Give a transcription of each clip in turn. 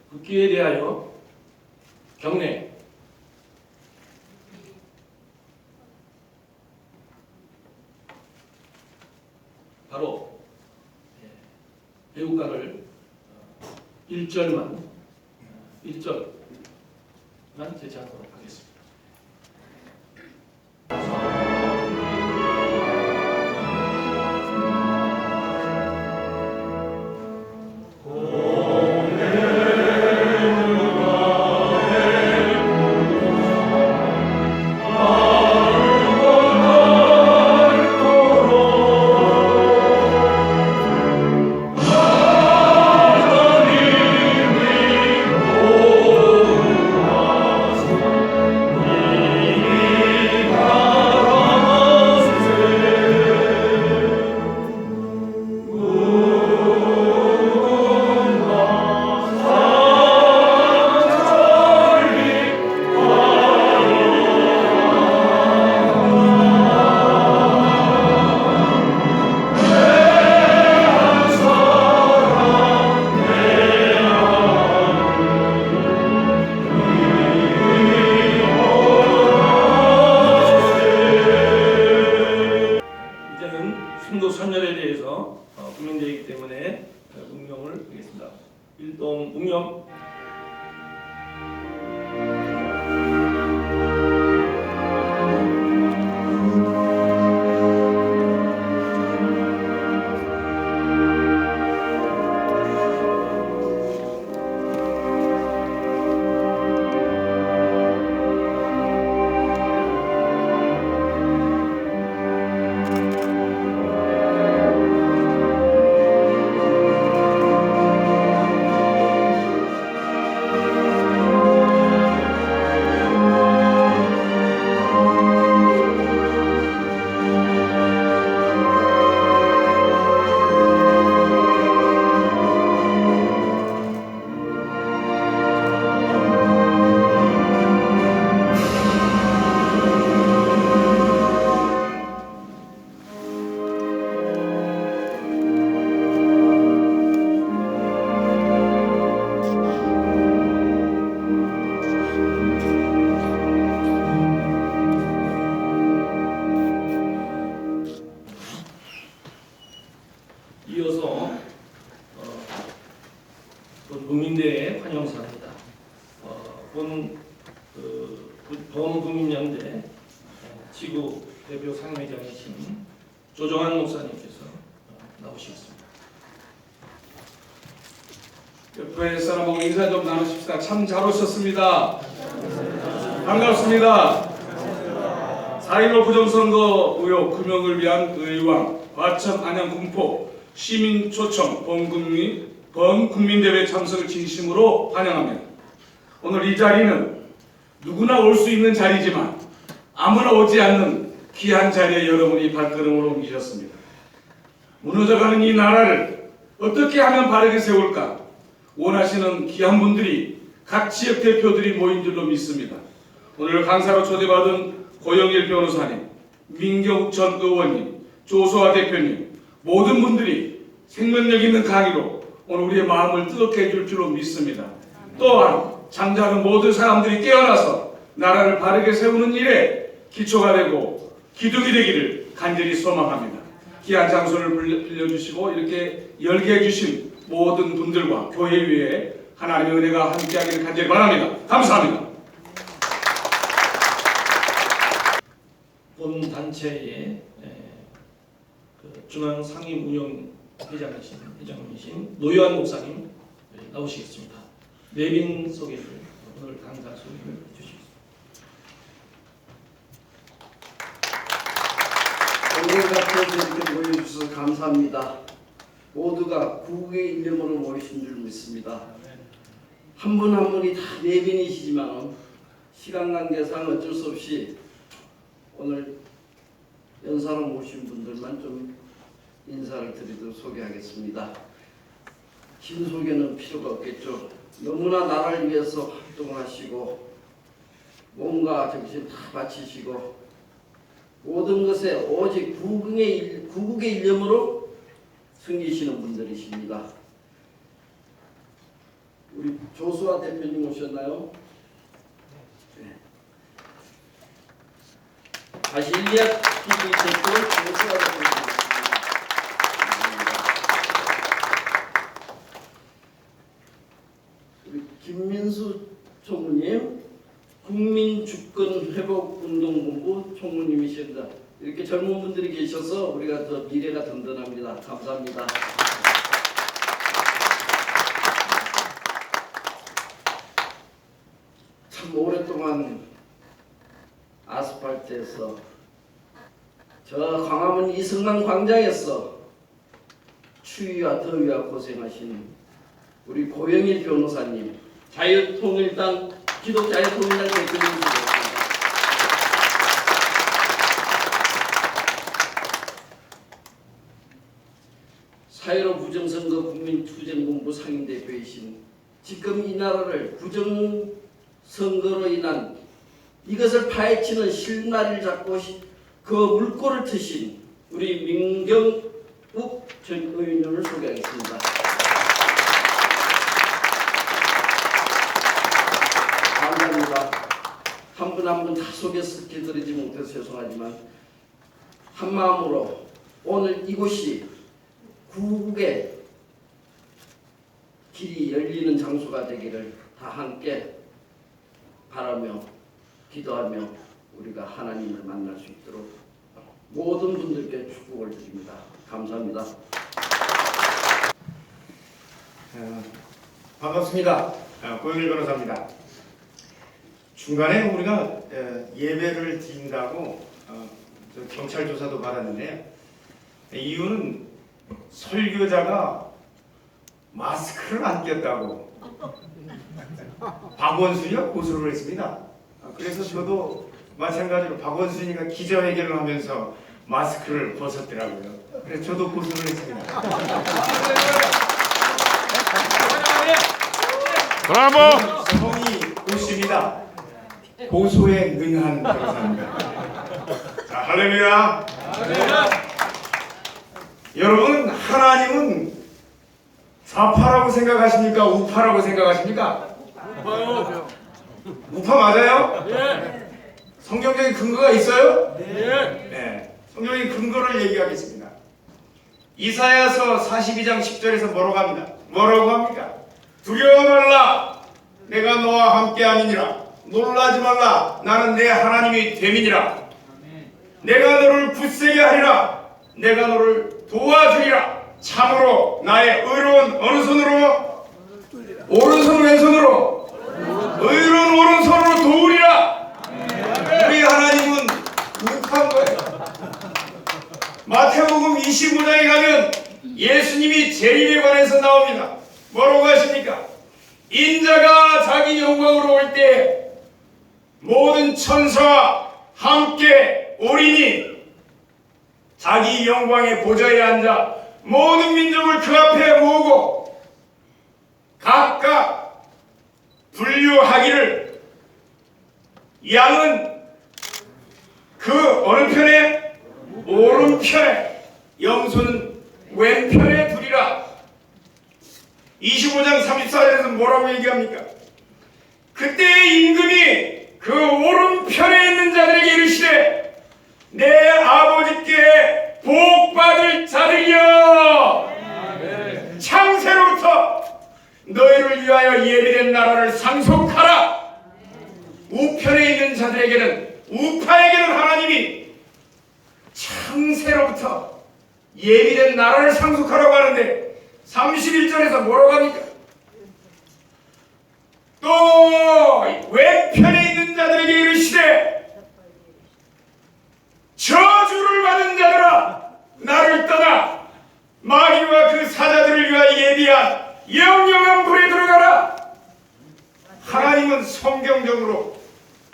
국기에 대하여 경례. 바로 애국가를 1절만 제시하도록 하겠습니다. 순도 선열에 대해서 국민대회이기 때문에 묵념을 하겠습니다. 일동 묵념. 이어서 국민대회 환영사입니다. 범국민연대 지구 대표 상임회장이신 조정환 목사님께서 나오시겠습니다. 옆에 사람하고 인사 좀 나누십시다. 참 잘 오셨습니다. 반갑습니다. 4.15 부정선거 의혹 규명을 위한 의왕, 과천, 안양, 군포 시민 초청 범국민대회 참석을 진심으로 환영합니다. 오늘 이 자리는 누구나 올 수 있는 자리지만 아무나 오지 않는 귀한 자리에 여러분이 발걸음을 옮기셨습니다. 무너져가는 이 나라를 어떻게 하면 바르게 세울까 원하시는 귀한 분들이 각 지역 대표들이 모인 줄로 믿습니다. 오늘 강사로 초대받은 고영일 변호사님, 민경욱 전 의원님, 조소아 대표님 모든 분들이 생명력 있는 강의로 오늘 우리의 마음을 뜨겁게 해줄 줄로 믿습니다. 또한 잠자는 모든 사람들이 깨어나서 나라를 바르게 세우는 일에 기초가 되고 기둥이 되기를 간절히 소망합니다. 귀한 장소를 빌려주시고 이렇게 열게 해주신 모든 분들과 교회 위에 하나님의 은혜가 함께하기를 간절히 바랍니다. 감사합니다. 본 단체의 중앙상임운영회장이신 노요한 목사님 나오시겠습니다. 내빈 소개를 오늘 강사 소개를 해주시겠습니다. 오늘 같은 이렇게 모여주셔서 감사합니다. 모두가 구국의 일념으로 모이신 줄 믿습니다. 한 분 한 분이 다 내빈이시지만 시간 관계상 어쩔 수 없이 오늘 연사로 모신 분들만 좀 인사를 드리도록 소개하겠습니다. 긴 소개는 필요가 없겠죠. 너무나 나라를 위해서 활동을 하시고 몸과 정신 다 바치시고 모든 것에 오직 구국의 일념으로 섬기시는 분들이십니다. 우리 조수아 대표님 오셨나요? 네. 바실리아 TV 대표 조수아 대표님 오셨습니다. 우리 김민수 총무님, 국민주권회복운동본부 총무님이십니다. 이렇게 젊은 분들이 계셔서 우리가 더 미래가 든든합니다. 감사합니다. 참 오랫동안 아스팔트에서 저 광화문 이승만 광장에서 추위와 더위와 고생하신 우리 고영일 변호사님, 자유통일당 기독자유통일당 대표님이십니다. 사회로 부정선거 국민투쟁본부 상임대표이신 지금 이 나라를 부정선거로 인한 이것을 파헤치는 실마리를 잡고 그 물꼬를 트신 우리 민경욱 전 의원님을 소개하겠습니다. 감사합니다. 한 분 한 분 다 소개시켜드리지 못해서 죄송하지만 한마음으로 오늘 이곳이 구국의 길이 열리는 장소가 되기를 다 함께 바라며 기도하며 우리가 하나님을 만날 수 있도록 모든 분들께 축복을 드립니다. 감사합니다. 반갑습니다. 고영일 변호사입니다. 중간에 우리가 예배를 드린다고 경찰 조사도 받았는데요. 이유는 설교자가 마스크를 안 꼈다고 박원순이가 고소를 했습니다. 그래서 저도 마찬가지로 박원순이가 기자회견을 하면서 마스크를 벗었더라고요. 그래서 저도 고소를 했습니다. 브라보! 성이 오십니다. 고소에 능한 변호사입니다. 자, 할렐루야. 여러분, 하나님은 좌파라고 생각하십니까? 우파라고 생각하십니까? 우파 맞아요? 예! 성경적인 근거가 있어요? 예! 네. 성경적인 근거를 얘기하겠습니다. 이사야서 42장 10절에서 뭐라고 합니까? 두려워 말라. 내가 너와 함께 함이니라. 놀라지 말라. 나는 내 하나님이 됨이니라. 내가 너를 굳세게 하리라. 내가 너를 도와주리라. 참으로 나의 의로운 어느 손으로? 오른손 왼손으로? 의로운 오른손으로 도우리라. 우리 하나님은 우파인 거예요. 마태복음 25장에 가면 예수님이 재림에 관해서 나옵니다. 뭐라고 하십니까? 인자가 자기 영광으로 올 때 모든 천사와 함께 오리니 자기 영광의 보좌에 앉아 모든 민족을 그 앞에 모으고 각각 분류하기를 양은 그 어느 편에? 오른편에, 염소는 왼편에 두리라. 25장 34절에서 뭐라고 얘기합니까? 그때 임금이 그 오른편에 있는 자들에게 이르시되 내 아버지께 복받을 자들이여, 창세로부터 너희를 위하여 예비된 나라를 상속하라. 우편에 있는 자들에게는, 우파에게는 하나님이 창세로부터 예비된 나라를 상속하라고 하는데 31절에서 뭐라고 합니까? 또 왼편에 있는 자들에게 이르시되 저주를 받은 자들아 나를 떠나 마귀와 그 사자들을 위하여 예비한 영영한 불에 들어가라. 하나님은 성경적으로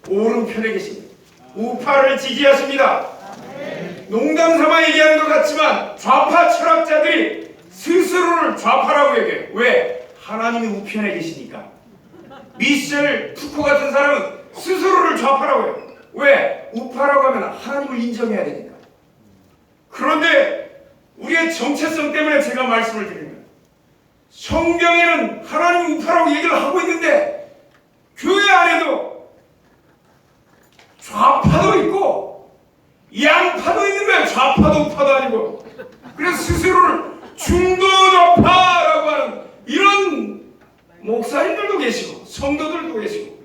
오른편에 계십니다. 우파를 지지하십니다. 농담 삼아 얘기하는 것 같지만 좌파 철학자들이 스스로를 좌파라고 얘기해요. 왜? 하나님이 우편에 계시니까. 미셸 푸코 같은 사람은 스스로를 좌파라고 해요. 왜? 우파라고 하면 하나님을 인정해야 되니까. 그런데 우리의 정체성 때문에 제가 말씀을 드립니다. 성경에는 하나님 우파라고 얘기를 하고 있는데 교회 안에도 좌파도 있고 양파도 있는 거야. 좌파도 우파도 아니고. 그래서 스스로를 중도좌파라고 하는 이런 목사님들도 계시고 성도들도 계시고.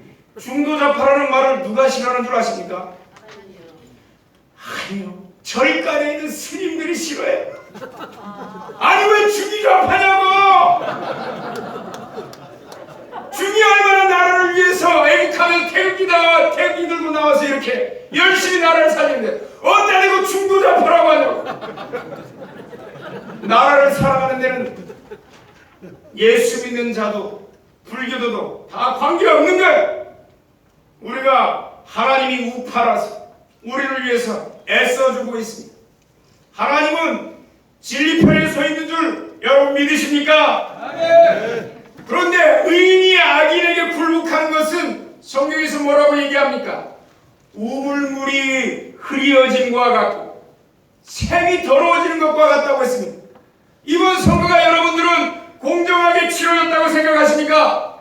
중도좌파라는 말을 누가 싫어하는 줄 아십니까? 아니요, 절간에 있는 스님들이 싫어해요. 아니 왜 중이좌파냐고. 중이 얼마나 나라를 위해서 애국하면 태극기 들고 나와서 이렇게 열심히 나라를 살리는데 어디다 대고 중도좌파라고 하냐고. 나라를 살아가는 데는 예수 믿는 자도 불교도도 다 관계없는 거예요. 우리가 하나님이 우파라서 우리를 위해서 애써주고 있습니다. 하나님은 진리편에 서 있는 줄 여러분 믿으십니까? 그런데 의인이 악인에게 굴복하는 것은 성경에서 뭐라고 얘기합니까? 우물물이 흐리어짐과 같고 샘이 더러워지는 것과 같다고 했습니다. 이번 선거가 여러분들은 공정하게 치러졌다고 생각하십니까?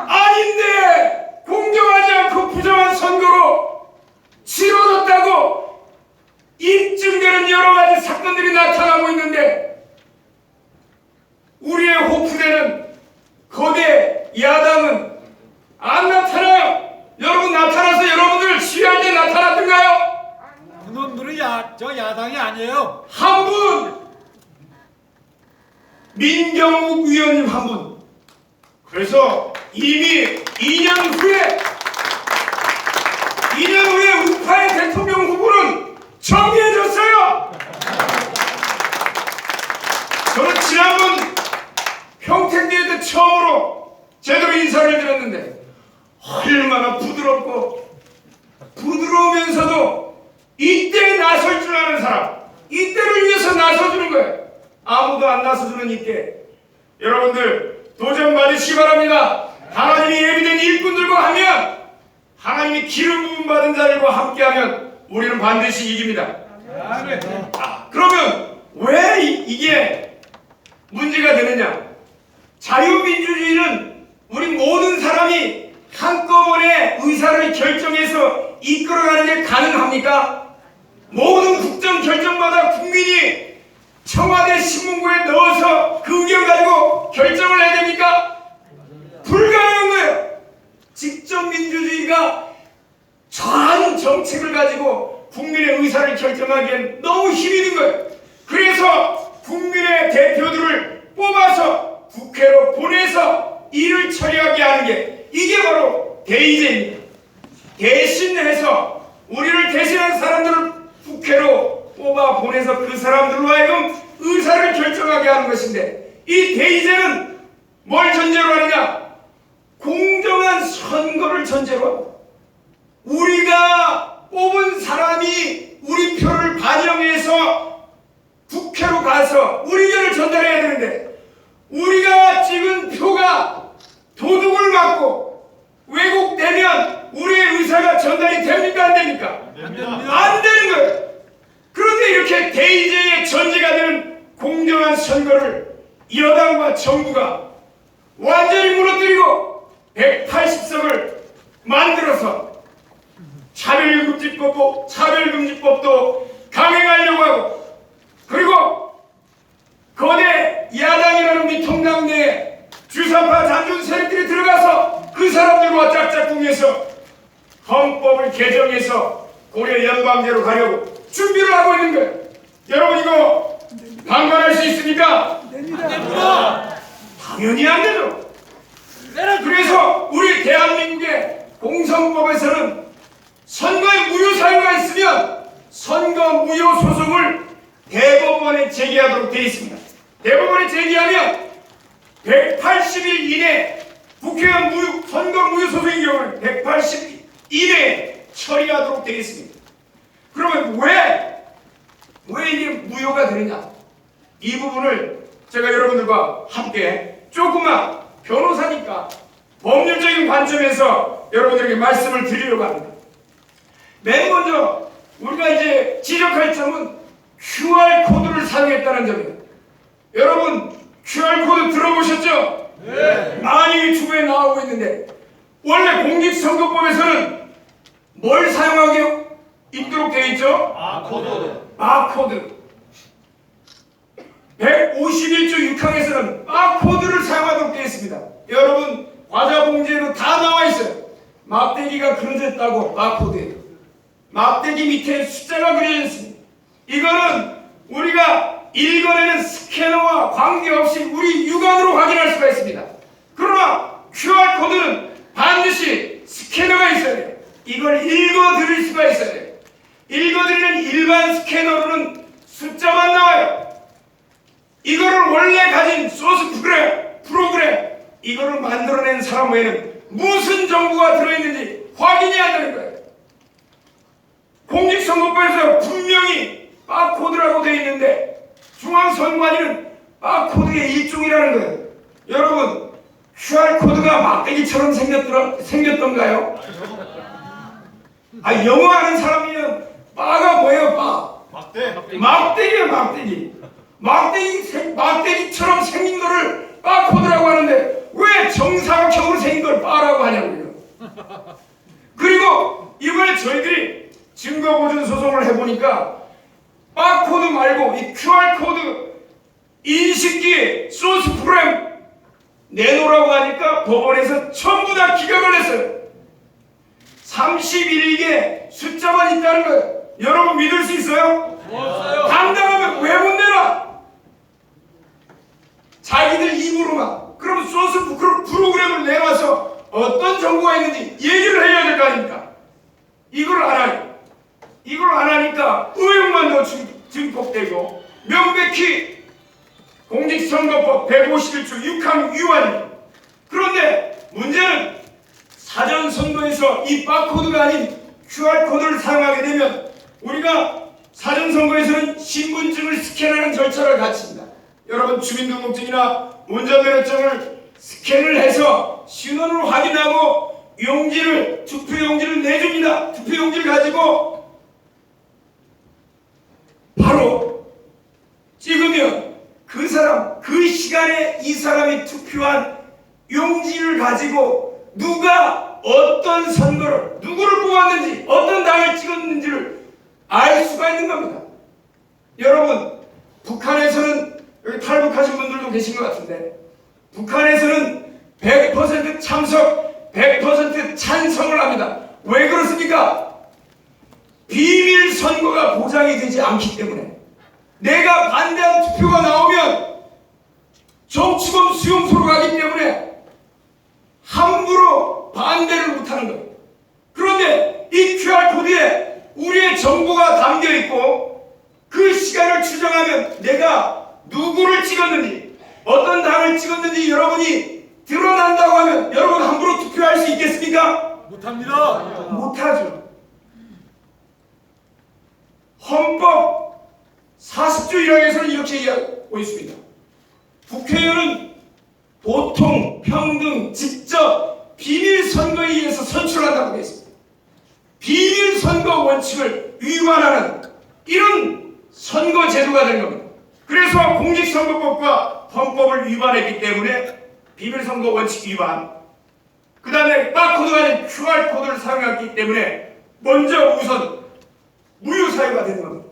아닌데 공정하지 않고 부정한 선거로 치러졌다고 입증되는 여러 가지 사건들이 나타나고 있는데 우리의 호프되는 거대 야당은 안 나타나요. 여러분 나타나서 여러분들 시위할 때 나타났던가요? 그놈들은 저 야당이 아니에요. 한 분, 민경욱 의원님 한 분. 그래서 이미 2년 후에 우파의 대통령 후보는 정해졌어요. 저는 지난번 평택대회 때 처음으로 제대로 인사를 드렸는데 얼마나 부드러우면서도 이때 나설 줄 아는 사람, 이때를 위해서 나서주는 거예요. 아무도 안 나서주는 이때 여러분들 도전 받으시기 바랍니다. 하나님이 예비된 일꾼들과 하면, 하나님이 기름 부음 받은 자들과 함께하면 우리는 반드시 이깁니다. 그러면 왜 이게 문제가 되느냐? 자유민주주의는 우리 모든 사람이 한꺼번에 의사를 결정해서 이끌어가는 게 가능합니까? 모든 국정 결정마다 국민이 청와대 신문고에 넣어서 그 의견 가지고 결정을 해야 됩니까? 불가능한 거예요. 직접 민주주의가 전 정책을 가지고 국민의 의사를 결정하기엔 너무 힘이 든 거예요. 그래서 국민의 대표들을 뽑아서 국회로 보내서 일을 처리하게 하는 게 이게 바로 대의제입니다. 대신해서 우리를 대신한 사람들을 국회로 뽑아 보내서 그 사람들로 하여금 의사를 결정하게 하는 것인데, 이 대의제는 뭘 전제로 하느냐? 공정한 선거를 전제로 합니다. 우리가 뽑은 사람이 우리 표를 반영해서 국회로 가서 우리 의견을 전달해야 되는데, 우리가 찍은 표가 도둑을 맞고 왜곡되면 우리의 의사가 전달이 됩니까? 안 됩니까? 안 되는 거예요. 그런데 이렇게 대의제의 전제가 되는 공정한 선거를 여당과 정부가 완전히 무너뜨리고 180석을 만들어서 차별금지법도 강행하려고 하고, 그리고 거대 야당이라는 미통당 내에 주사파 잔존 세력들이 들어가서 그 사람들과 짝짝꿍해서 헌법을 개정해서 고려 연방제로 가려고 준비를 하고 있는 거예요. 여러분 이거 방관할 수 있습니까? 됩니다. 당연히 안 되죠. 그래서 우리 대한민국의 공선법에서는 선거에 무효 사유가 있으면 선거 무효 소송을 대법원에 제기하도록 되어 있습니다. 대법원에 제기하면 180일 이내 국회의원 선거 무효 소송의 경우는 180일 이내에 처리하도록 되어 있습니다. 그러면 왜 이게 무효가 되느냐? 이 부분을 제가 여러분들과 함께 조금만 변호사니까 법률적인 관점에서 여러분들에게 말씀을 드리려고 합니다. 맨 먼저 우리가 이제 지적할 점은 QR코드를 사용했다는 점입니다. 여러분, QR코드 들어보셨죠? 네. 많이 유튜브에 나오고 있는데 원래 공직선거법에서는 뭘 사용하게 있도록 되어 있죠? 바코드. 151조 6항에서는 바코드를 사용하도록 되어 있습니다. 여러분 과자 봉지에도 다 나와 있어요. 막대기가 그려져 있다고 바코드에. 막대기 밑에 숫자가 그려져 있습니다. 이거는 우리가 읽어내는 스캐너와 관계없이 우리 육안으로 확인할 수가 있습니다. 그러나 QR코드는 반드시 스캐너가 있어야 돼요. 이걸 읽어드릴 수가 있어야 돼요. 읽어드리는 일반 스캐너로는 숫자만 나와요. 이거를 원래 가진 소스 프로그램 이거를 만들어낸 사람 외에는 무슨 정보가 들어있는지 확인이 안 되는 거예요. 공직선거법에서 분명히 바코드라고 되어 있는데 중앙선관위는 바코드의 일종이라는 거예요. 여러분 QR코드가 막대기처럼 생겼던가요? 영어 하는 사람이면 바가 뭐예요? 바. 막대기예요, 막대기. 막대기처럼 생긴 거를 바코드라고 하는데 왜 정사각형으로 생긴 걸 바라고 하냐고요. 그리고 이번에 저희들이 증거보존 소송을 해보니까 바코드 말고 이 QR코드 인식기 소스 프로그램 내놓으라고 하니까 법원에서 전부 다 기각을 했어요. 31개 숫자만 있다는 거예요. 여러분 믿을 수 있어요? 당당하면 왜 못 내놔? 자기들 입으로만. 그럼 소스 프로그램을 내놔서 어떤 정보가 있는지 얘기를 해야 될 거 아닙니까? 이걸 안 하요. 이걸 안 하니까 의혹만 더 증폭되고 명백히 공직선거법 151조 6항 위반입니다. 그런데 문제는 사전선거에서 이 바코드가 아닌 QR코드를 사용하게 되면 우리가 사전선거에서는 신분증을 스캔하는 절차를 갖춥니다. 여러분 주민등록증이나 운전면허증을 스캔을 해서 신원을 확인하고 투표용지를 내줍니다. 투표용지를 가지고 바로 찍으면 그 사람, 그 시간에 이 사람이 투표한 용지를 가지고 누가 어떤 선거를, 누구를 뽑았는지, 어떤 당을 찍었는지를 알 수가 있는 겁니다. 여러분, 북한에서는, 여기 탈북하신 분들도 계신 것 같은데, 북한에서는 100% 참석, 100% 찬성을 합니다. 왜 그렇습니까? 비밀 선거가 보장이 되지 않기 때문에. 내가 반대한 투표가 나오면 정치범 수용소로 가기 때문에 함부로 반대를 못하는 거예요. 그런데 이 QR코드에 우리의 정보가 담겨있고 그 시간을 추정하면 내가 누구를 찍었는지 어떤 당을 찍었는지 여러분이 드러난다고 하면 여러분 함부로 투표할 수 있겠습니까? 못합니다. 못하죠. 헌법 40조 1항에서는 이렇게 이야기하고 있습니다. 국회의원은 보통, 평등, 직접, 비밀선거에 의해서 선출한다고 되어 있습니다. 비밀선거 원칙을 위반하는 이런 선거제도가 된 겁니다. 그래서 공직선거법과 헌법을 위반했기 때문에 비밀선거 원칙 위반, 그 다음에 바코드가 아닌 QR코드를 사용했기 때문에 먼저 우선 무효사유가 되는 겁니다.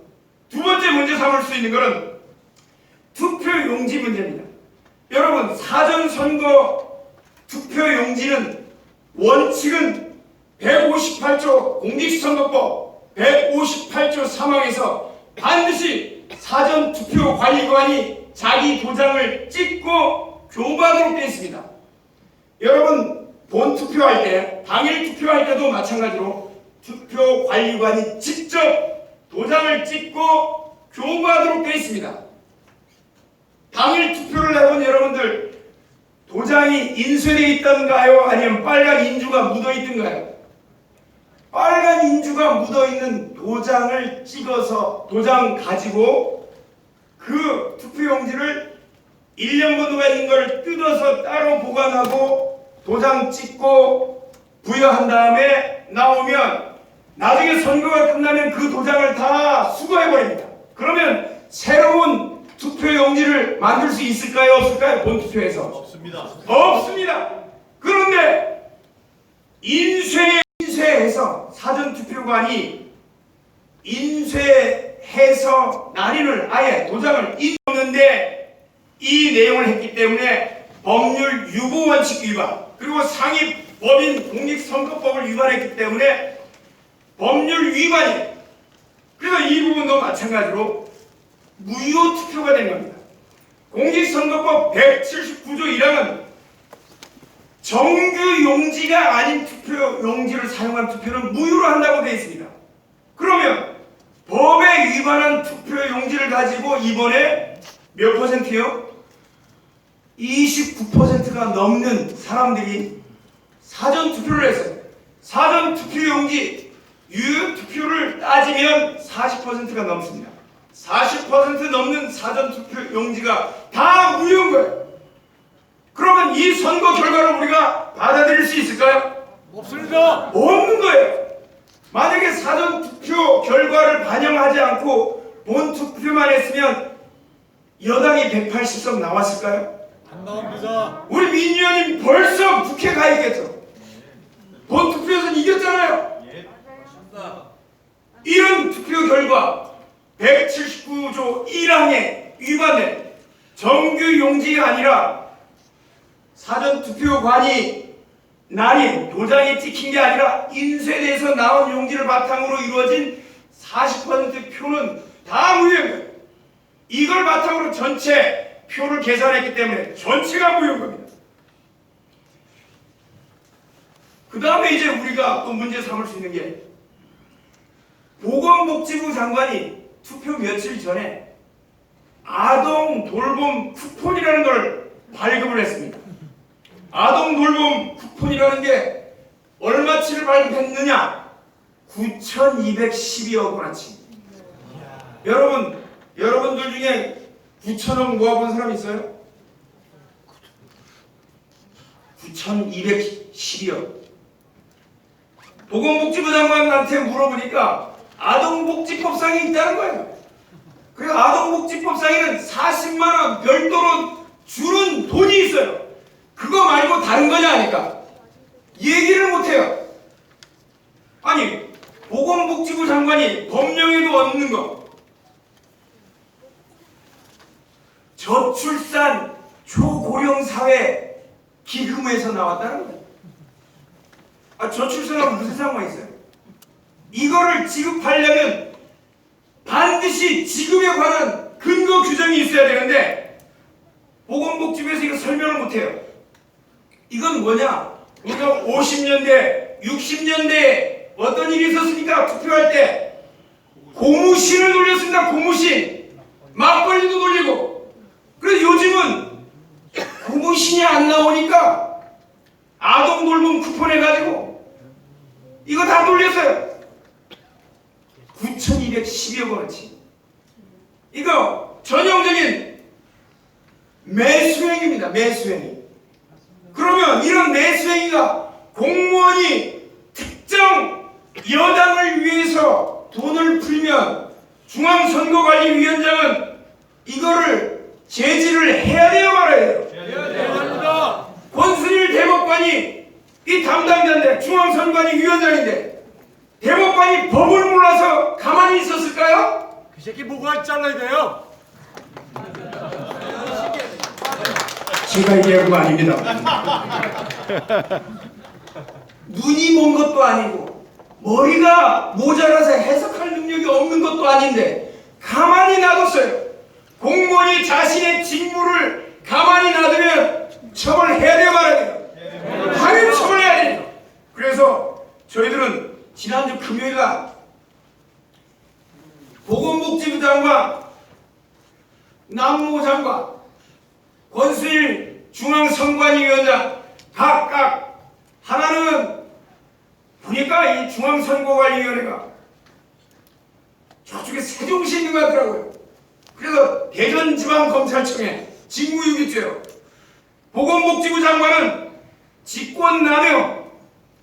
두 번째 문제 삼을 수 있는 것은 투표용지 문제입니다. 여러분 사전선거 투표용지는 원칙은 158조 공직선거법 158조 3항에서 반드시 사전투표관리관이 자기 도장을 찍고 교부하도록 되어 있습니다. 여러분 본투표할 때 당일 투표할 때도 마찬가지로 투표관리관이 직접 도장을 찍고 교부하도록 되어 있습니다. 당일 투표를 해본 여러분들 도장이 인쇄되어 있던가요? 아니면 빨간 인주가 묻어 있던가요? 빨간 인주가 묻어 있는 도장을 찍어서 도장 가지고 그 투표용지를 1년 번호가 있는 걸 뜯어서 따로 보관하고 도장 찍고 부여한 다음에 나오면 나중에 선거가 끝나면 그 도장을 다 수거해버립니다. 그러면 새로운 투표용지를 만들 수 있을까요? 없을까요? 본투표에서? 없습니다. 그런데 인쇄해서 사전투표관이 인쇄해서 날인을 아예 도장을 읽었는데 이 내용을 했기 때문에 법률 유보 원칙 위반 그리고 상위 법인 공직선거법을 위반했기 때문에 법률 위반이 그래서 이 부분도 마찬가지로 무효 투표가 된 겁니다. 공직선거법 179조 1항은 정규 용지가 아닌 투표 용지를 사용한 투표는 무효로 한다고 되어 있습니다. 그러면 법에 위반한 투표 용지를 가지고 이번에 몇 %요? 29%가 넘는 사람들이 사전 투표를 했어요. 사전 투표 용지 유효 투표를 따지면 40%가 넘습니다. 40% 넘는 사전 투표 용지가 다 무효인 거예요. 그러면 이 선거 결과를 우리가 받아들일 수 있을까요? 없습니다. 없는 거예요. 만약에 사전 투표 결과를 반영하지 않고 본 투표만 했으면 여당이 180석 나왔을까요? 안 나옵니다. 우리 민의원님 벌써 국회 가 있겠죠. 본 투표에서는 이겼잖아요. 이런 투표 결과 179조 1항에 위반된 정규 용지가 아니라 사전 투표관이 날인 도장이 찍힌 게 아니라 인쇄돼서 나온 용지를 바탕으로 이루어진 40% 표는 다 무효인 거예요. 이걸 바탕으로 전체 표를 계산했기 때문에 전체가 무효인 겁니다. 그 다음에 이제 우리가 또 문제 삼을 수 있는 게 보건복지부 장관이 투표 며칠 전에 아동 돌봄 쿠폰이라는 걸 발급을 했습니다. 아동 돌봄 쿠폰이라는 게 얼마치를 발급했느냐? 9,212억 원어치. 여러분들 중에 9,000억 모아본 사람 있어요? 9,212억. 보건복지부 장관한테 물어보니까 아동복지법상이 있다는 거예요. 그래서 아동복지법상에는 40만 원 별도로 주는 돈이 있어요. 그거 말고 다른 거냐 하니까 얘기를 못해요. 아니 보건복지부 장관이 법령에도 없는 거 저출산 초고령사회 기금에서 나왔다는 거예요. 저출산하고 무슨 상관이 있어요? 이거를 지급하려면 반드시 지급에 관한 근거 규정이 있어야 되는데 보건복지부에서 이거 설명을 못해요. 이건 뭐냐? 우리가 50년대, 60년대에 어떤 일이 있었습니까? 투표할 때 고무신을 돌렸습니다. 고무신. 막걸리도 돌리고. 그래서 요즘은 고무신이 안 나오니까 아동 돌봄 쿠폰 해가지고 이거 다 돌렸어요. 9,212억 원어치. 이거 전형적인 매수행입니다. 매수행이. 그러면 이런 매수행위가 공무원이 특정 여당을 위해서 돈을 풀면 중앙선거관리위원장은 이거를 제지를 해야 돼요, 말아야 돼요? 해야 됩니다. 권순일 대법관이 이 담당자인데 중앙선거관리위원장인데 대법관이 법을 몰라서 가만히 있었을까요? 그 새끼 뭐가 잘라야 돼요? 제가 얘기한 거 아닙니다. 눈이 먼 것도 아니고 머리가 모자라서 해석할 능력이 없는 것도 아닌데 가만히 놔뒀어요. 공무원이 자신의 직무를 가만히 놔두면 처벌해야 돼요, 말아야 돼요? 당연히 처벌해야 돼요. 그래서 저희들은 지난주 금요일날 보건복지부 장관, 남모 장관, 권순일 중앙선관위원장 각각 하나는 보니까 이 중앙선거관리위원회가 저쪽에 세종시에 있는 것 같더라고요. 그래서 대전지방검찰청에 직무유기죄로 보건복지부 장관은 직권남용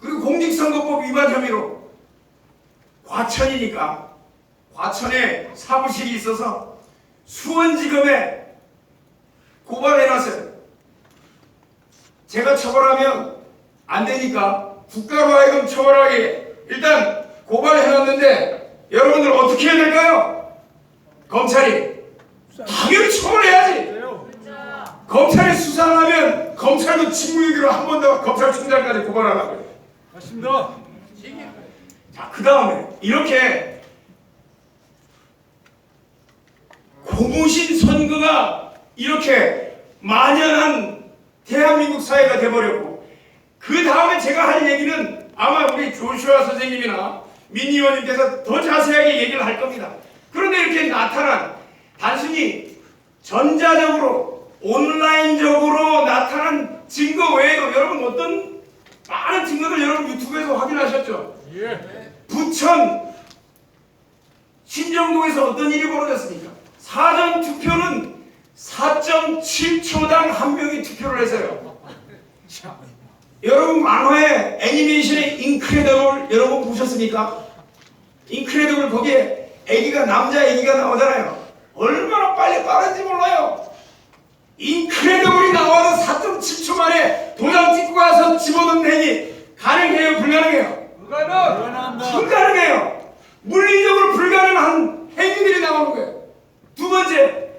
그리고 공직선거법 위반 혐의로 과천이니까 과천에 사무실이 있어서 수원지검에 고발해놨어요. 제가 처벌하면 안 되니까 국가로 하여금 처벌하게 일단 고발해놨는데 여러분들 어떻게 해야 될까요? 검찰이 당연히 처벌해야지. 검찰이 수사를 하면 검찰도 직무유기로 한 번 더 검찰총장까지 고발하라고요. 맞습니다. 자, 그 다음에 이렇게 고무신 선거가 이렇게 만연한 대한민국 사회가 돼버렸고, 그 다음에 제가 할 얘기는 아마 우리 조슈아 선생님이나 민희 의원님께서 더 자세하게 얘기를 할 겁니다. 그런데 이렇게 나타난 단순히 전자적으로 온라인적으로 나타난 증거 외에도 여러분 어떤 많은 증거들 여러분 유튜브에서 확인하셨죠? 예. 부천 신정동에서 어떤 일이 벌어졌습니까? 사전 투표는 4.7초당 한 명이 투표를 해서요. 여러분 만화의 애니메이션의 인크레더블 여러분 보셨습니까? 인크레더블 거기에 애기가 남자 애기가 나오잖아요. 얼마나 빨리 빠른지 몰라요. 인크레더블이 나와도 4.7초 만에 도장 찍고 가서 집어넣는 행위 가능해요? 불가능해요? 불가능합니다. 불가능해요. 물리적으로 불가능한 행위들이 나오는 거예요. 두 번째,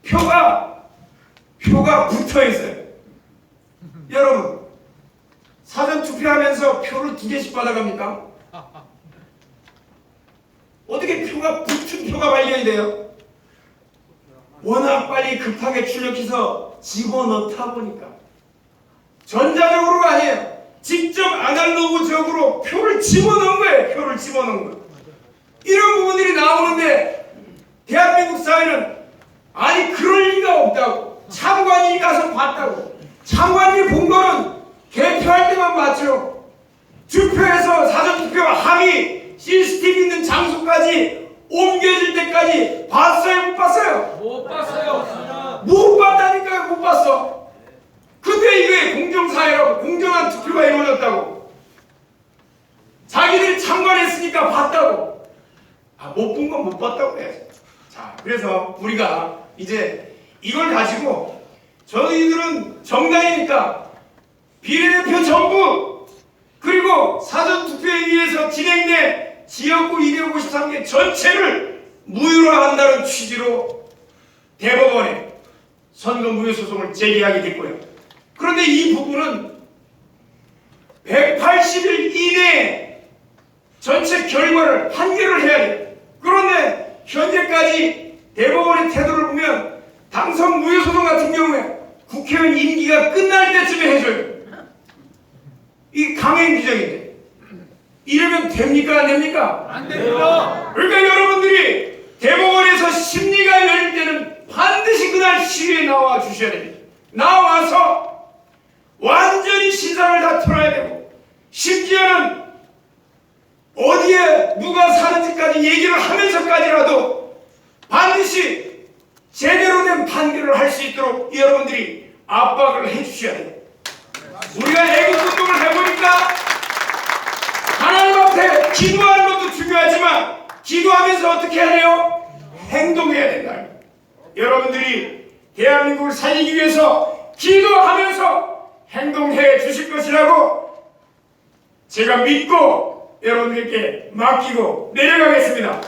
표가 붙어 있어요. 여러분, 사전 투표하면서 표를 2개씩 받아갑니까? 어떻게 표가 붙은 표가 발견이 돼요? 워낙 빨리 급하게 출력해서 집어넣다 보니까 전자적으로가 아니에요. 직접 아날로그적으로 표를 집어넣은 거예요. 표를 집어넣은 거예요. 이런 부분들이 나오는데 대한민국 사회는 아니 그럴 리가 없다고, 참관인이 가서 봤다고, 참관인이 본 거는 개표할 때만 봤죠. 투표해서 사전투표 함이 CCTV 있는 장소까지 옮겨질 때까지 봤어요? 못 봤어요? 못 봤어요. 못 봤다니까요. 못 봤어. 근데 이게 공정사회라고, 공정한 투표가 이루어졌다고, 자기들이 참관했으니까 봤다고. 못 본 건 못 봤다고 해야지. 자, 그래서 우리가 이제 이걸 가지고 저희들은 정당이니까 비례대표 정부 그리고 사전투표에 의해서 진행된 지역구 253개 전체를 무효화한다는 취지로 대법원에 선거 무효 소송을 제기하게 됐고요. 그런데 이 부분은 180일 이내에 전체 결과를 판결을 해야 돼요. 그런데 현재까지 대법원의 태도를 보면 당선 무효 소송 같은 경우에 국회의원 임기가 끝날 때쯤에 해줘요. 이 강행 규정인데 이러면 됩니까? 안 됩니까? 안 됩니다. 그러니까 여러분들이 대법원에서 심리가 열릴 때는 반드시 그날 시위에 나와 주셔야 됩니다. 나와서 완전히 신상을 다 털어야 되고, 심지어는 어디에 누가 사는지까지 얘기를 하면서까지라도 반드시 제대로 된 판결을 할 수 있도록 여러분들이 압박을 해주셔야 돼요. 우리가 애국운동을 해보니까 하나님 앞에 기도하는 것도 중요하지만 기도하면서 어떻게 해야 돼요? 행동해야 된다. 여러분들이 대한민국을 살리기 위해서 기도하면서 행동해 주실 것이라고 제가 믿고 여러분들께 맡기고 내려가겠습니다.